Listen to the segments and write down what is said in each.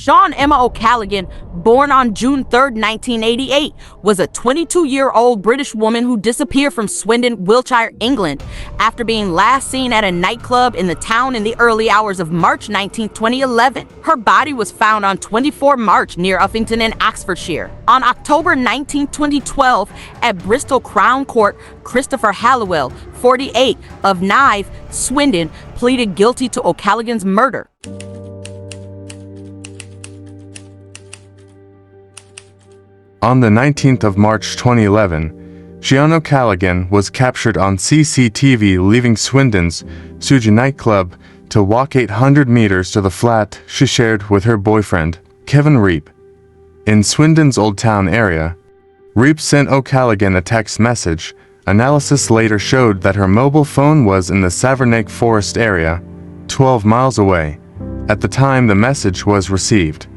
Sian Emma O'Callaghan, born on June 3, 1988, was a 22-year-old British woman who disappeared from Swindon, Wiltshire, England, after being last seen at a nightclub in the town in the early hours of March 19, 2011. Her body was found on 24 March near Uffington in Oxfordshire. On October 19, 2012, at Bristol Crown Court, Christopher Halliwell, 48, of Nive, Swindon, pleaded guilty to O'Callaghan's murder. On the 19th of March 2011, Sian O'Callaghan was captured on CCTV leaving Swindon's Suja nightclub to walk 800 meters to the flat she shared with her boyfriend, Kevin Reap. In Swindon's Old Town area, Reap sent O'Callaghan a text message. Analysis later showed that her mobile phone was in the Savernake Forest area, 12 miles away, at the time the message was received.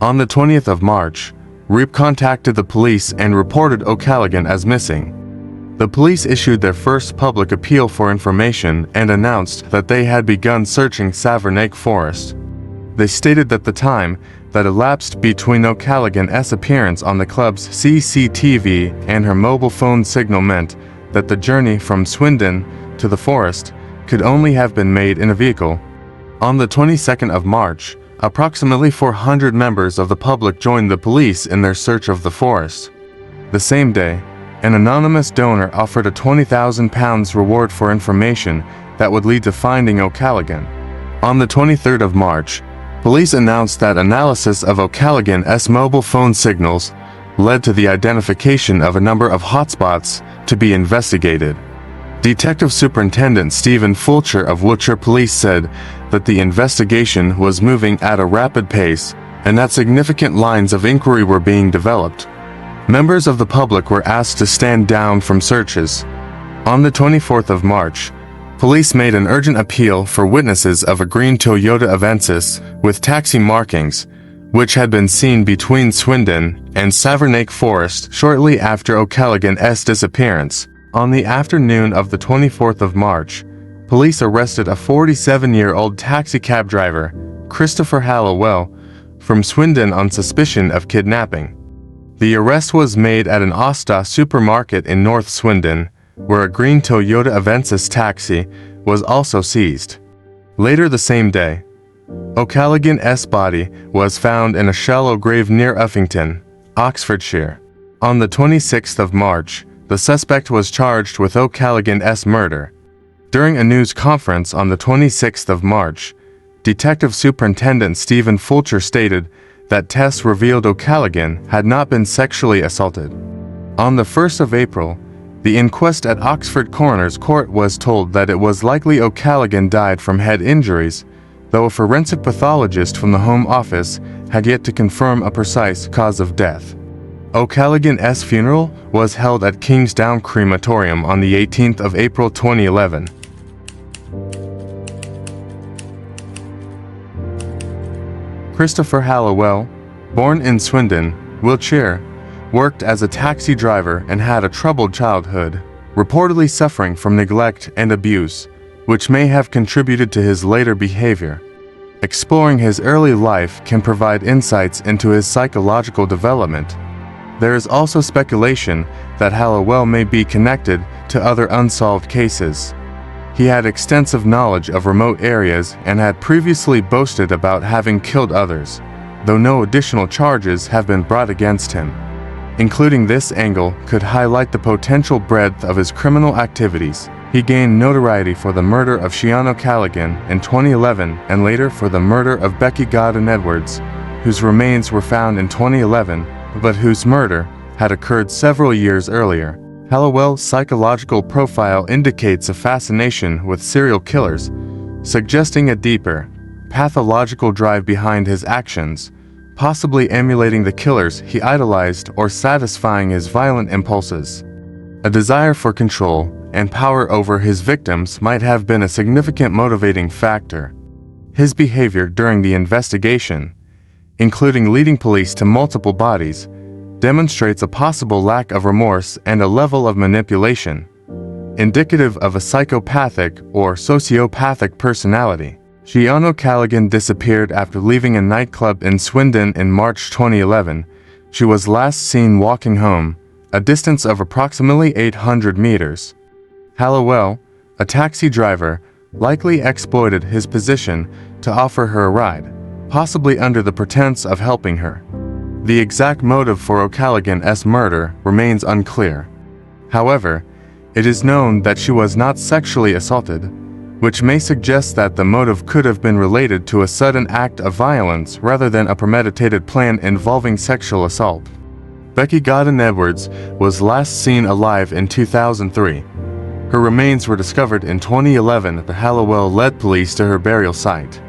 On the 20th of March, Reap contacted the police and reported O'Callaghan as missing. The police issued their first public appeal for information and announced that they had begun searching Savernake Forest. They stated that the time that elapsed between O'Callaghan's appearance on the club's CCTV and her mobile phone signal meant that the journey from Swindon to the forest could only have been made in a vehicle. On the 22nd of March, approximately 400 members of the public joined the police in their search of the forest. The same day, an anonymous donor offered a £20,000 reward for information that would lead to finding O'Callaghan. On the 23rd of March, police announced that analysis of O'Callaghan's mobile phone signals led to the identification of a number of hotspots to be investigated. Detective Superintendent Stephen Fulcher of Wiltshire Police said that the investigation was moving at a rapid pace and that significant lines of inquiry were being developed. Members of the public were asked to stand down from searches. On the 24th of March, police made an urgent appeal for witnesses of a green Toyota Avensis with taxi markings, which had been seen between Swindon and Savernake Forest shortly after O'Callaghan's disappearance. On the afternoon of the 24th of March, police arrested a 47-year-old taxicab driver, Christopher Halliwell, from Swindon on suspicion of kidnapping. The arrest was made at an Asda supermarket in North Swindon, where a green Toyota Avensis taxi was also seized. Later the same day, O'Callaghan's body was found in a shallow grave near Uffington, Oxfordshire. On the 26th of March, the suspect was charged with O'Callaghan's murder. During a news conference on the 26th of March, Detective Superintendent Stephen Fulcher stated that tests revealed O'Callaghan had not been sexually assaulted. On the 1st of April, the inquest at Oxford Coroner's Court was told that it was likely O'Callaghan died from head injuries, though a forensic pathologist from the Home Office had yet to confirm a precise cause of death. O'Callaghan's funeral was held at Kingsdown Crematorium on the 18th of April 2011. Christopher Halliwell, born in Swindon, Wiltshire, worked as a taxi driver and had a troubled childhood, reportedly suffering from neglect and abuse, which may have contributed to his later behavior. Exploring his early life can provide insights into his psychological development. There is also speculation that Halliwell may be connected to other unsolved cases. He had extensive knowledge of remote areas and had previously boasted about having killed others, though no additional charges have been brought against him. Including this angle could highlight the potential breadth of his criminal activities. He gained notoriety for the murder of Sian O'Callaghan in 2011 and later for the murder of Becky Godden-Edwards, whose remains were found in 2011, but whose murder had occurred several years earlier. Halliwell's psychological profile indicates a fascination with serial killers, suggesting a deeper, pathological drive behind his actions, possibly emulating the killers he idolized or satisfying his violent impulses. A desire for control and power over his victims might have been a significant motivating factor. His behavior during the investigation, including leading police to multiple bodies, demonstrates a possible lack of remorse and a level of manipulation, indicative of a psychopathic or sociopathic personality. Sian O'Callaghan disappeared after leaving a nightclub in Swindon in March 2011. She was last seen walking home, a distance of approximately 800 meters. Halliwell, a taxi driver, likely exploited his position to offer her a ride, possibly under the pretense of helping her. The exact motive for O'Callaghan's murder remains unclear. However, it is known that she was not sexually assaulted, which may suggest that the motive could have been related to a sudden act of violence rather than a premeditated plan involving sexual assault. Becky Godden-Edwards was last seen alive in 2003. Her remains were discovered in 2011 after Halliwell led police to her burial site.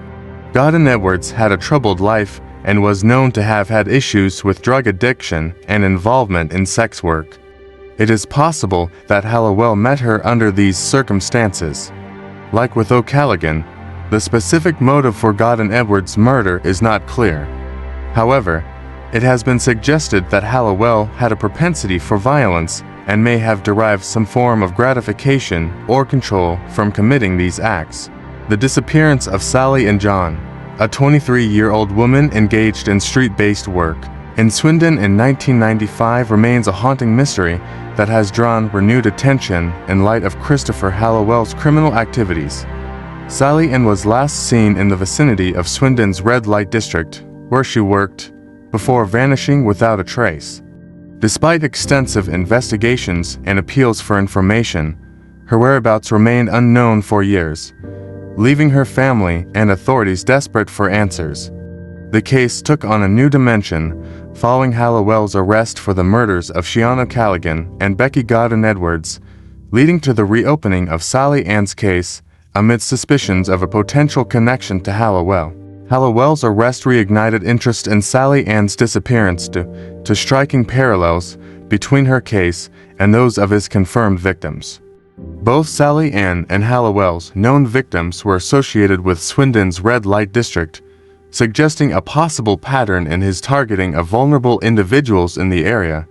Godden-Edwards had a troubled life and was known to have had issues with drug addiction and involvement in sex work. It is possible that Halliwell met her under these circumstances. Like with O'Callaghan, the specific motive for Godden-Edwards' murder is not clear. However, it has been suggested that Halliwell had a propensity for violence and may have derived some form of gratification or control from committing these acts. The disappearance of Sally and John, a 23-year-old woman engaged in street-based work in Swindon in 1995, remains a haunting mystery that has drawn renewed attention in light of Christopher Halliwell's criminal activities. Sally Ann was last seen in the vicinity of Swindon's red light district, where she worked, before vanishing without a trace. Despite extensive investigations and appeals for information, her whereabouts remained unknown for years, leaving her family and authorities desperate for answers. The case took on a new dimension following Halliwell's arrest for the murders of Sian O'Callaghan and Becky Godden-Edwards, leading to the reopening of Sally Ann's case amid suspicions of a potential connection to Halliwell. Halliwell's arrest reignited interest in Sally Ann's disappearance to striking parallels between her case and those of his confirmed victims. Both Sally Ann and Halliwell's known victims were associated with Swindon's red light district, suggesting a possible pattern in his targeting of vulnerable individuals in the area.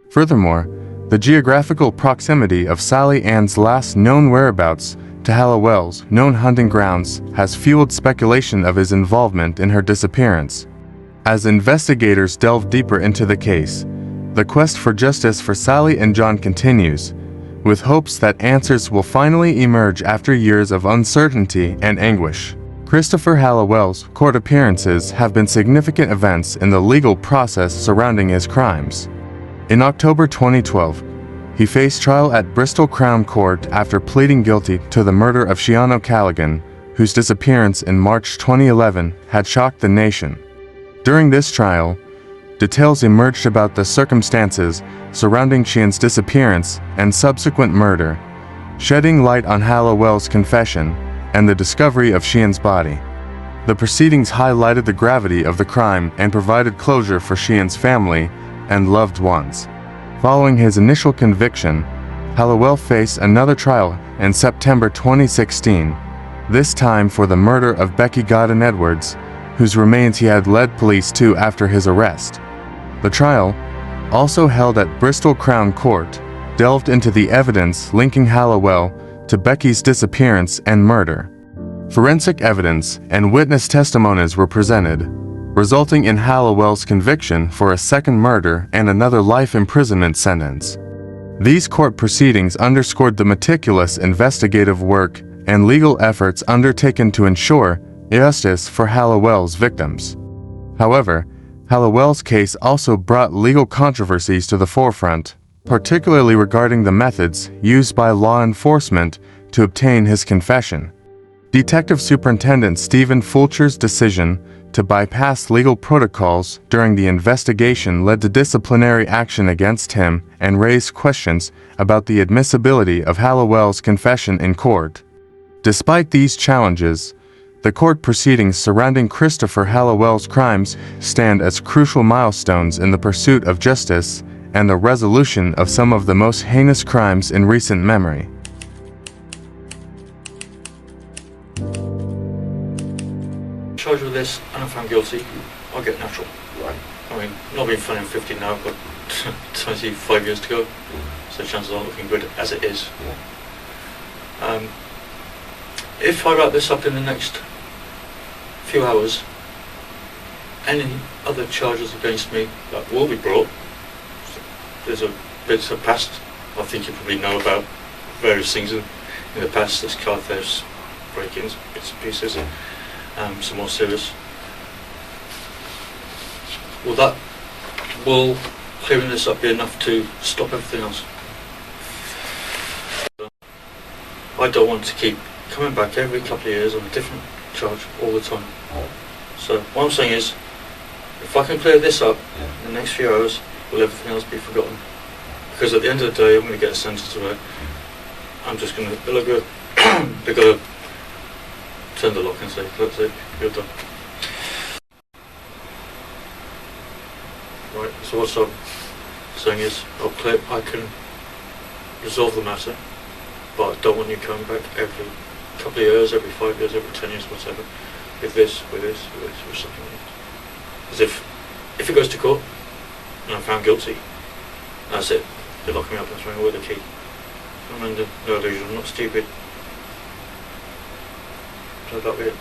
Furthermore, the geographical proximity of Sally Ann's last known whereabouts to Halliwell's known hunting grounds has fueled speculation of his involvement in her disappearance. As investigators delve deeper into the case, the quest for justice for Sally and John continues, with hopes that answers will finally emerge after years of uncertainty and anguish. Christopher Halliwell's court appearances have been significant events in the legal process surrounding his crimes. In October 2012, he faced trial at Bristol Crown Court after pleading guilty to the murder of Sian O'Callaghan, whose disappearance in March 2011 had shocked the nation. During this trial, details emerged about the circumstances surrounding Sian's disappearance and subsequent murder, shedding light on Halliwell's confession and the discovery of Sian's body. The proceedings highlighted the gravity of the crime and provided closure for Sian's family and loved ones. Following his initial conviction, Halliwell faced another trial in September 2016, this time for the murder of Becky Godden-Edwards, whose remains he had led police to after his arrest. The trial, also held at Bristol Crown Court, delved into the evidence linking Halliwell to Becky's disappearance and murder. Forensic evidence and witness testimonies were presented, resulting in Halliwell's conviction for a second murder and another life imprisonment sentence. These court proceedings underscored the meticulous investigative work and legal efforts undertaken to ensure justice for Halliwell's victims. However, Halliwell's case also brought legal controversies to the forefront, particularly regarding the methods used by law enforcement to obtain his confession. Detective Superintendent Stephen Fulcher's decision to bypass legal protocols during the investigation led to disciplinary action against him and raised questions about the admissibility of Halliwell's confession in court. Despite these challenges, the court proceedings surrounding Christopher Halliwell's crimes stand as crucial milestones in the pursuit of justice and the resolution of some of the most heinous crimes in recent memory. Charged with this and I'm found guilty, I'll get natural. Right. I mean, not being funny, I'm 50 now, but 25 years to go, so chances aren't looking good as it is. Yeah. If I wrap this up in the next few hours, any other charges against me that will be brought. There's a bit of past. I think you probably know about various things in the past. There's car thefts, break-ins, bits and pieces, some more serious. Will clearing this up be enough to stop everything else? I don't want to keep coming back every couple of years on a different charge all the time. So what I'm saying is, if I can clear this up in the next few hours, will everything else be forgotten? Because at the end of the day, I'm going to get a sentence where I'm just going to, they're going to turn the lock and say, that's it, you're done. Right, so what I'm saying is, I can resolve the matter, but I don't want you coming back every couple of years, every 5 years, every 10 years, whatever, with this, with something like that. As if it goes to court and I'm found guilty, that's it. They lock me up and throw me away the key. I'm under no illusion, I'm not stupid. So that'll be it.